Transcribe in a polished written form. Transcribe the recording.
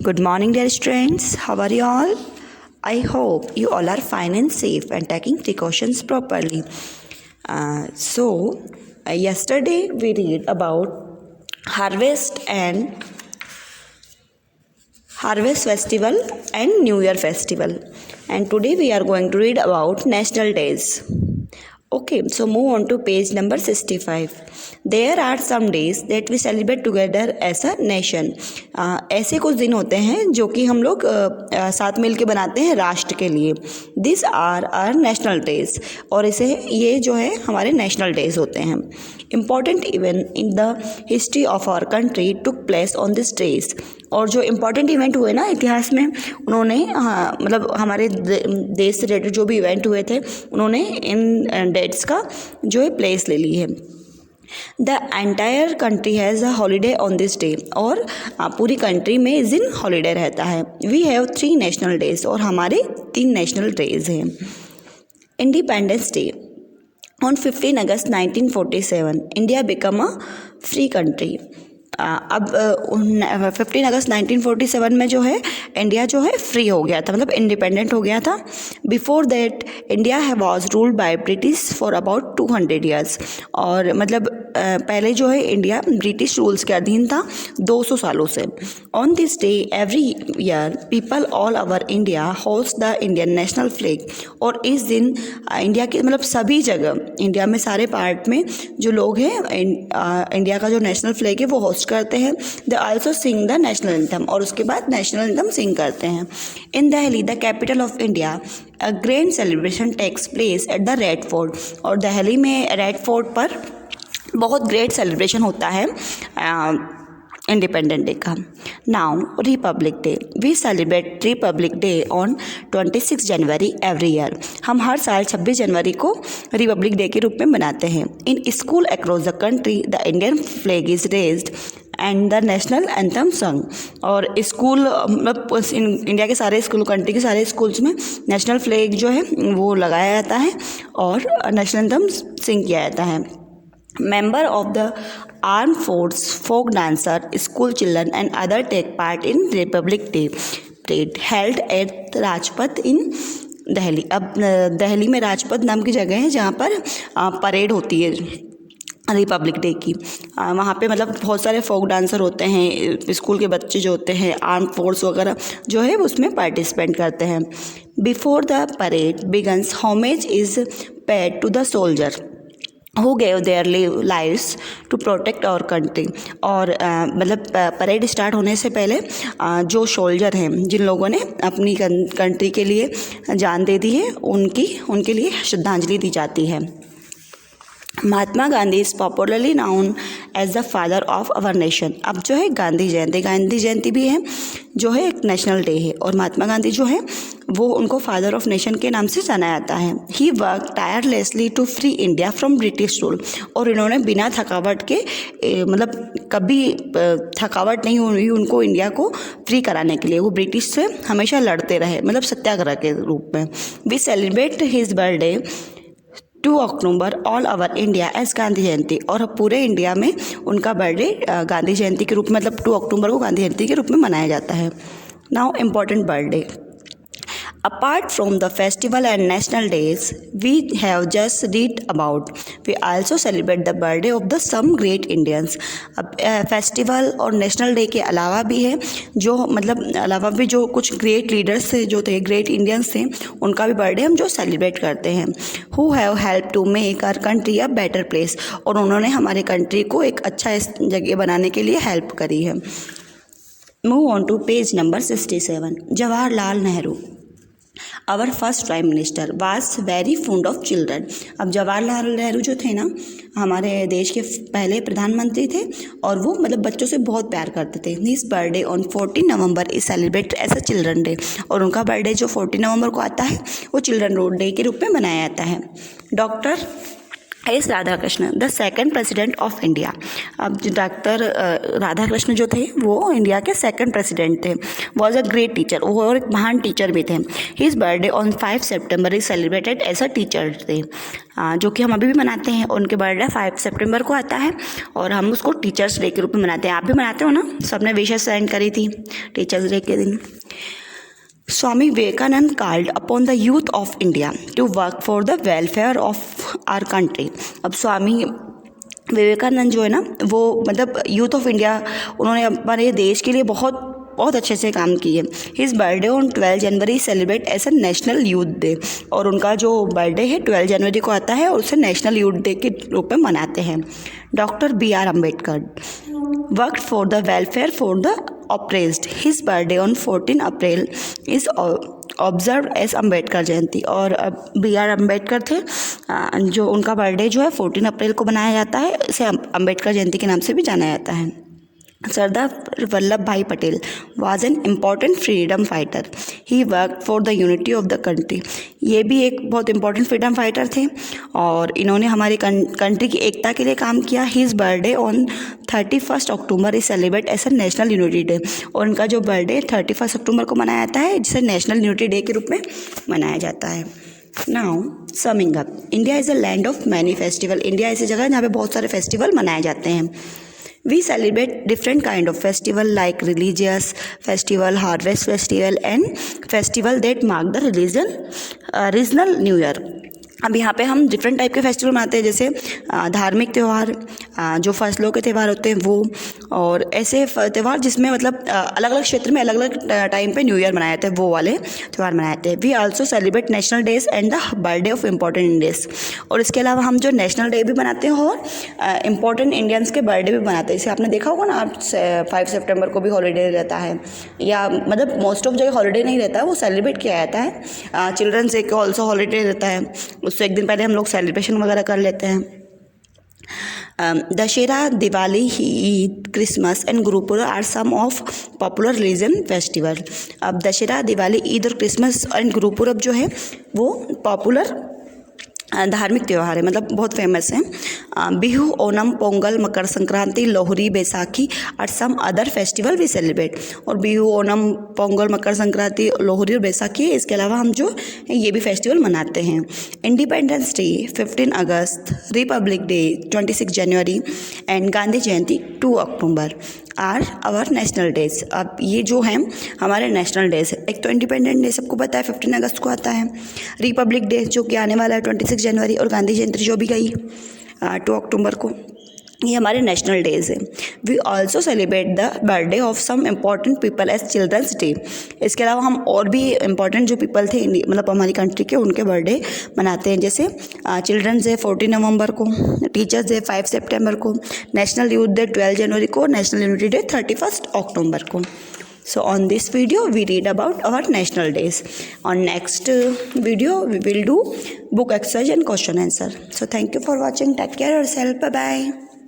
Good morning, dear students. How are you all? I hope you all are fine and safe and taking precautions properly. Yesterday we read about harvest festival and New Year festival, and today we are going to read about national days. Okay, so move on to page number 65. There are some days that we celebrate together as a nation. ऐसे कुछ दिन होते हैं जो कि हम लोग साथ मिल के बनाते हैं राष्ट्र के लिए. These are our national days. और ये जो है हमारे national days होते हैं. Important event in the history of our country took place on these days. और जो इम्पॉर्टेंट इवेंट हुए ना इतिहास में, उन्होंने मतलब हमारे देश से रिलेटेड जो भी इवेंट हुए थे उन्होंने इन डेट्स का जो है प्लेस ले ली है. The entire country has a holiday on this day. और पूरी कंट्री में इस दिन हॉलीडे रहता है. We have 3 national days. और हमारे 3 नेशनल डेज हैं. Independence Day on 15 August 1947 India become a free country. अब 15 अगस्त 1947 में जो है इंडिया जो है फ्री हो गया था, मतलब इंडिपेंडेंट हो गया था. Before that India was ruled by British for about 200 years. और मतलब पहले जो है इंडिया ब्रिटिश रूल्स के अधीन था 200 सालों से. On this day every year people all over India host the Indian national flag. और इस दिन इंडिया के मतलब सभी जगह इंडिया में सारे पार्ट में जो लोग हैं इंडिया का जो नेशनल फ्लैग है वो होस्ट करते हैं. They also sing the national anthem. और उसके बाद नेशनल एंथम सिंग करते हैं. In Delhi the capital of India a grand celebration takes place at the Red Fort. और दिल्ली में रेड फोर्ट पर बहुत ग्रेट सेलिब्रेशन होता है इंडिपेंडेंट डे का. Now Republic Day. We celebrate Republic Day on 26 January every year. हम हर साल 26 जनवरी को रिपब्लिक डे के रूप में मनाते हैं. In school across the country the Indian flag is raised and the national anthem संग. और स्कूल मतलब इंडिया के सारे स्कूल, कंट्री के सारे स्कूल्स में नेशनल फ्लैग जो है वो लगाया जाता है और नेशनल एंथम सिंग किया जाता है. Member of the armed force, folk dancer, school children and other take part in Republic Day parade held at Rajpath in Delhi. अब दिल्ली में राजपथ नाम की जगह है जहाँ पर परेड होती है रिपब्लिक डे की. वहाँ पे मतलब बहुत सारे फोक डांसर होते हैं, स्कूल के बच्चे जो होते हैं, आर्म फोर्स वगैरह जो है उसमें पार्टिसिपेट करते हैं. Before the parade begins homage is paid to the soldier who gave their lives to protect our country. और मतलब परेड स्टार्ट होने से पहले जो सोल्जर हैं, जिन लोगों ने अपनी कंट्री के लिए जान दे दी है, उनके लिए श्रद्धांजलि दी जाती है. Mahatma Gandhi is popularly known as the father of our nation. अब जो है गांधी जयंती भी है जो है एक नेशनल डे है. और महात्मा गांधी जो है वो उनको फादर ऑफ नेशन के नाम से जाना जाता है. He work tirelessly to free India from British rule. और इन्होंने बिना थकावट के मतलब कभी थकावट नहीं हुई उनको इंडिया को फ्री कराने के लिए. वो ब्रिटिश से हमेशा लड़ते रहे, मतलब सत्याग्रह के रूप में. We celebrate his birthday 2 October all over India as Gandhi Jayanti. और पूरे इंडिया में उनका बर्थडे गांधी जयंती के रूप में, मतलब 2 अक्टूबर को गांधी जयंती के रूप में मनाया जाता है. Now important birthday. Apart from the festival and national days we have just read about, we also celebrate the birthday of the some great Indians. अब फेस्टिवल और नेशनल डे के अलावा भी है जो मतलब अलावा भी जो कुछ ग्रेट लीडर्स थे, जो थे ग्रेट इंडियंस थे, उनका भी बर्थडे हम जो सेलिब्रेट करते हैं. Who have help to make our country a better place. और उन्होंने हमारे कंट्री को एक अच्छा जगह बनाने के लिए हेल्प करी है. Move on to page number 67. Jawaharlal Nehru our first prime minister was very fond of children. अब जवाहरलाल नेहरू जो थे ना हमारे देश के पहले प्रधानमंत्री थे और वो मतलब बच्चों से बहुत प्यार करते थे. His birthday on 14 November is celebrate as a children day. और उनका बर्थडे जो 14 नवंबर को आता है वो चिल्ड्रन डे के रूप में मनाया जाता है. Doctor S Radhakrishnan the second president of India. अब डॉक्टर राधाकृष्ण जो थे वो इंडिया के सेकंड प्रेसिडेंट थे। वॉज अ ग्रेट टीचर, वो और एक महान टीचर भी थे। His birthday on 5 September is celebrated as a teacher day, जो कि हम अभी भी मनाते हैं। उनके बर्थडे 5 सितंबर को आता है और हम उसको टीचर्स डे के रूप में मनाते हैं। आप भी मनाते हो ना? सबने विशेष सेंड करी थी टीचर्स डे के दिन। Swami Vivekananda called upon the youth of India to work for the welfare of our country। अब स्वामी विवेकानंद जो है ना, वो मतलब यूथ ऑफ इंडिया, उन्होंने हमारे देश के लिए बहुत बहुत अच्छे से काम किए। His birthday on 12 January celebrate as a national youth day, और उनका जो बर्थडे है 12 जनवरी को आता है और उसे नेशनल यूथ डे के रूप में मनाते हैं। Doctor BR Ambedkar worked for the welfare for the oppressed। His birthday on 14 April is observe as Ambedkar Jayanti. और BR अम्बेडकर थे, जो उनका बर्थडे जो है 14 अप्रैल को मनाया जाता है। इसे अम्बेडकर जयंती के नाम से भी जाना जाता है। सरदार वल्लभ भाई Patel was an important freedom fighter. He work for the unity of the country. ये भी एक बहुत इंपॉर्टेंट फ्रीडम फाइटर थे और इन्होंने हमारी कंट्री की एकता के लिए काम किया। His birthday on 31 October is celebrate as a national unity day, और उनका जो बर्थडे 31 अक्टूबर को मनाया जाता है, जिसे नेशनल यूनिटी डे के रूप में मनाया जाता है। Now summing up, India is a land of many festival. India ऐसी जगह है जहाँ पे बहुत सारे फेस्टिवल मनाए जाते हैं। We celebrate different kind of festival like religious festival, harvest festival and festival that mark the regional new year। अब यहाँ पे हम डिफरेंट टाइप के फेस्टिवल मनाते हैं, जैसे धार्मिक त्यौहार, जो फसलों के त्यौहार होते हैं वो, और ऐसे त्यौहार जिसमें मतलब अलग अलग क्षेत्र में अलग अलग टाइम पे न्यू ईयर मनाए जाते हैं, वो वाले त्यौहार मनाए जाते हैं। We also celebrate national days and the birthday of important Indians. और इसके अलावा हम जो नेशनल डे भी मनाते हैं और इम्पोर्टेंट इंडियंस के बर्थडे भी मनाते हैं। जैसे आपने देखा होगा ना, 5 सितंबर को भी हॉलीडे रहता है, या मतलब मोस्ट ऑफ जगह हॉलीडे नहीं रहता है, वो सेलिब्रेट किया जाता है। चिल्ड्रंस डे को ऑल्सो हॉलीडे रहता है, उससे एक दिन पहले हम लोग सेलिब्रेशन वगैरह कर लेते हैं। Dussehra, Diwali, Eid, Christmas and Gurpurab are some of popular religion festival. अब दशहरा, दिवाली, ईद और क्रिसमस एंड गुरुपुरब जो है वो पॉपुलर धार्मिक त्यौहार है, मतलब बहुत फेमस है। बिहू, ओनम, पोंगल, मकर संक्रांति, लोहरी, बैसाखी और some other festival we celebrate. और बिहू, ओनम, पोंगल, मकर संक्रांति, लोहरी और बैसाखी, इसके अलावा हम जो ये भी फेस्टिवल मनाते हैं। Independence day 15 August, republic day 26 January and Gandhi Jayanti 2 October are our national days. अब ये जो हैं हमारे नेशनल डेज है। एक तो इंडिपेंडेंट डे सबको पता है 15 अगस्त को आता है, रिपब्लिक डे जो कि आने वाला है 26 जनवरी, और गांधी जयंती जो भी गई 2 अक्टूबर को, ये हमारे नेशनल डेज है। We also celebrate the birthday of some important people as children's day. इसके अलावा हम और भी इम्पॉर्टेंट जो पीपल थे मतलब हमारी कंट्री के, उनके बर्थडे मनाते हैं। जैसे चिल्ड्रंस डे 14 नवंबर को, टीचर्स डे 5 सितंबर को, नेशनल यूथ डे 12 जनवरी को, नेशनल यूनिटी डे 31 अक्टूबर को। So on this video we read about our national days. On next video we will do book exercise and question answer. So thank you for watching. Take care of yourself. Bye bye.